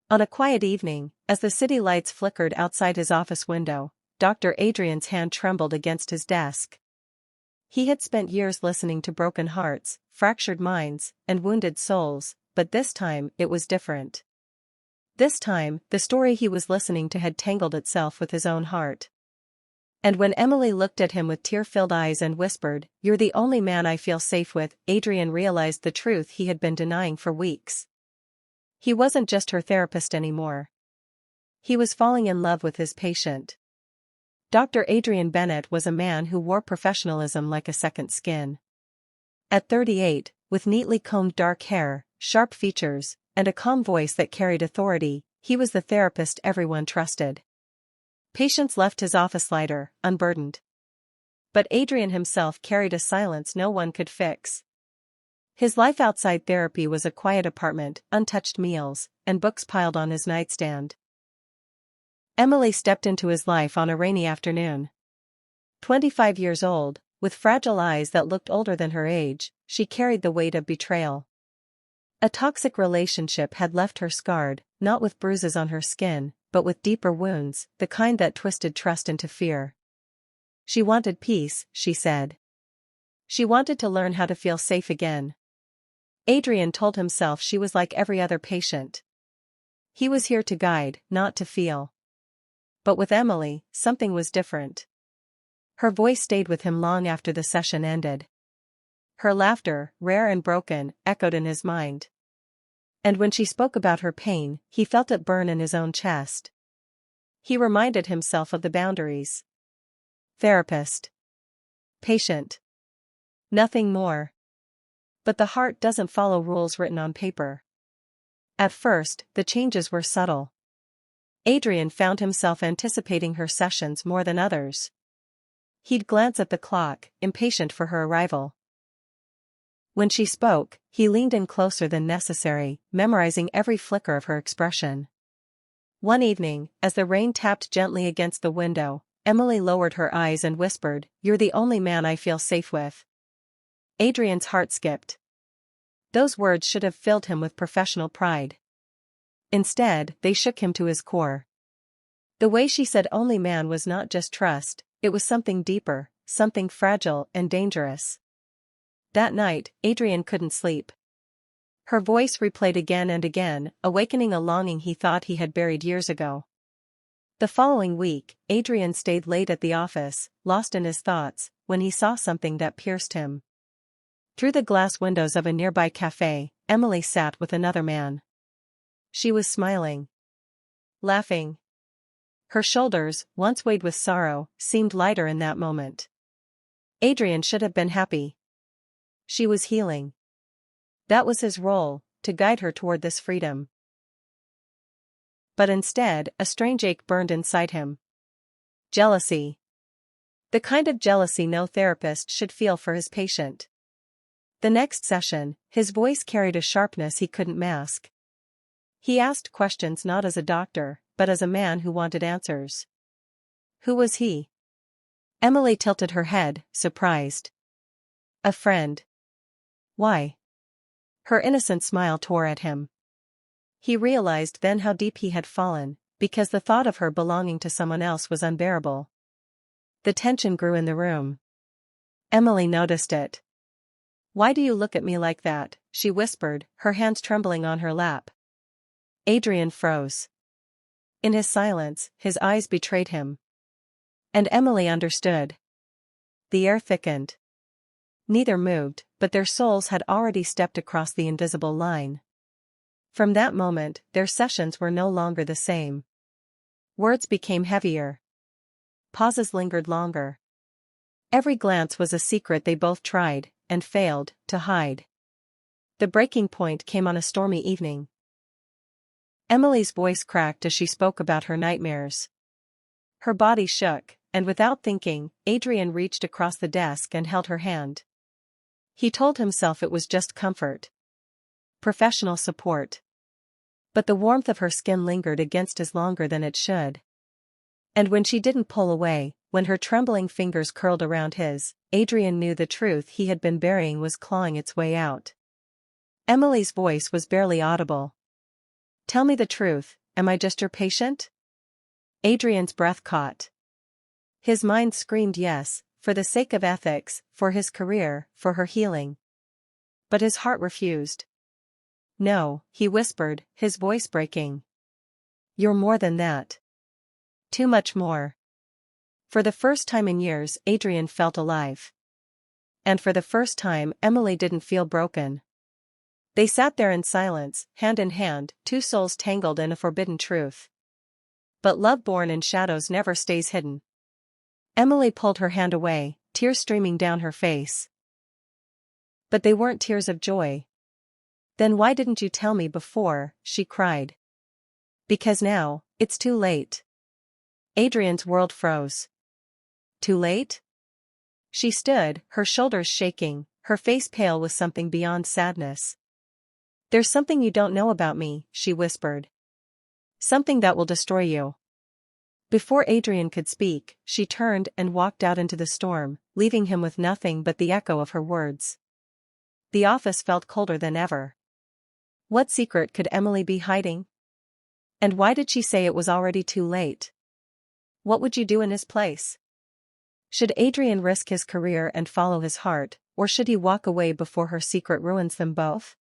On a quiet evening, as the city lights flickered outside his office window, Dr. Adrian's hand trembled against his desk. He had spent years listening to broken hearts, fractured minds, and wounded souls, but this time it was different. This time, the story he was listening to had tangled itself with his own heart. And when Emily looked at him with tear-filled eyes and whispered, "You're the only man I feel safe with," Adrian realized the truth he had been denying for weeks. He wasn't just her therapist anymore. He was falling in love with his patient. Dr. Adrian Bennett was a man who wore professionalism like a second skin. At 38, with neatly combed dark hair, sharp features, and a calm voice that carried authority, he was the therapist everyone trusted. Patients left his office lighter, unburdened. But Adrian himself carried a silence no one could fix. His life outside therapy was a quiet apartment, untouched meals, and books piled on his nightstand. Emily stepped into his life on a rainy afternoon. 25 years old, with fragile eyes that looked older than her age, she carried the weight of betrayal. A toxic relationship had left her scarred, not with bruises on her skin, but with deeper wounds, the kind that twisted trust into fear. She wanted peace, she said. She wanted to learn how to feel safe again. Adrian told himself she was like every other patient. He was here to guide, not to feel. But with Emily, something was different. Her voice stayed with him long after the session ended. Her laughter, rare and broken, echoed in his mind. And when she spoke about her pain, he felt it burn in his own chest. He reminded himself of the boundaries. Therapist. Patient. Nothing more. But the heart doesn't follow rules written on paper. At first, the changes were subtle. Adrian found himself anticipating her sessions more than others. He'd glance at the clock, impatient for her arrival. When she spoke, he leaned in closer than necessary, memorizing every flicker of her expression. One evening, as the rain tapped gently against the window, Emily lowered her eyes and whispered, "You're the only man I feel safe with." Adrian's heart skipped. Those words should have filled him with professional pride. Instead, they shook him to his core. The way she said "only man" was not just trust, it was something deeper, something fragile and dangerous. That night, Adrian couldn't sleep. Her voice replayed again and again, awakening a longing he thought he had buried years ago. The following week, Adrian stayed late at the office, lost in his thoughts, when he saw something that pierced him. Through the glass windows of a nearby cafe, Emily sat with another man. She was smiling. Laughing. Her shoulders, once weighed with sorrow, seemed lighter in that moment. Adrian should have been happy. She was healing. That was his role, to guide her toward this freedom. But instead, a strange ache burned inside him. Jealousy. The kind of jealousy no therapist should feel for his patient. The next session, his voice carried a sharpness he couldn't mask. He asked questions not as a doctor, but as a man who wanted answers. Who was he? Emily tilted her head, surprised. A friend. Why? Her innocent smile tore at him. He realized then how deep he had fallen, because the thought of her belonging to someone else was unbearable. The tension grew in the room. Emily noticed it. "Why do you look at me like that?" she whispered, her hands trembling on her lap. Adrian froze. In his silence, his eyes betrayed him. And Emily understood. The air thickened. Neither moved, but their souls had already stepped across the invisible line. From that moment, their sessions were no longer the same. Words became heavier. Pauses lingered longer. Every glance was a secret they both tried, and failed, to hide. The breaking point came on a stormy evening. Emily's voice cracked as she spoke about her nightmares. Her body shook, and without thinking, Adrian reached across the desk and held her hand. He told himself it was just comfort. Professional support. But the warmth of her skin lingered against his longer than it should. And when she didn't pull away, when her trembling fingers curled around his, Adrian knew the truth he had been burying was clawing its way out. Emily's voice was barely audible. Tell me the truth, am I just your patient? Adrian's breath caught. His mind screamed yes, for the sake of ethics, for his career, for her healing. But his heart refused. No, he whispered, his voice breaking. You're more than that. Too much more. For the first time in years, Adrian felt alive. And for the first time, Emily didn't feel broken. They sat there in silence, hand in hand, two souls tangled in a forbidden truth. But love born in shadows never stays hidden. Emily pulled her hand away, tears streaming down her face. But they weren't tears of joy. Then why didn't you tell me before, she cried. Because now, it's too late. Adrian's world froze. Too late? She stood, her shoulders shaking, her face pale with something beyond sadness. There's something you don't know about me, she whispered. Something that will destroy you. Before Adrian could speak, she turned and walked out into the storm, leaving him with nothing but the echo of her words. The office felt colder than ever. What secret could Emily be hiding? And why did she say it was already too late? What would you do in his place? Should Adrian risk his career and follow his heart, or should he walk away before her secret ruins them both?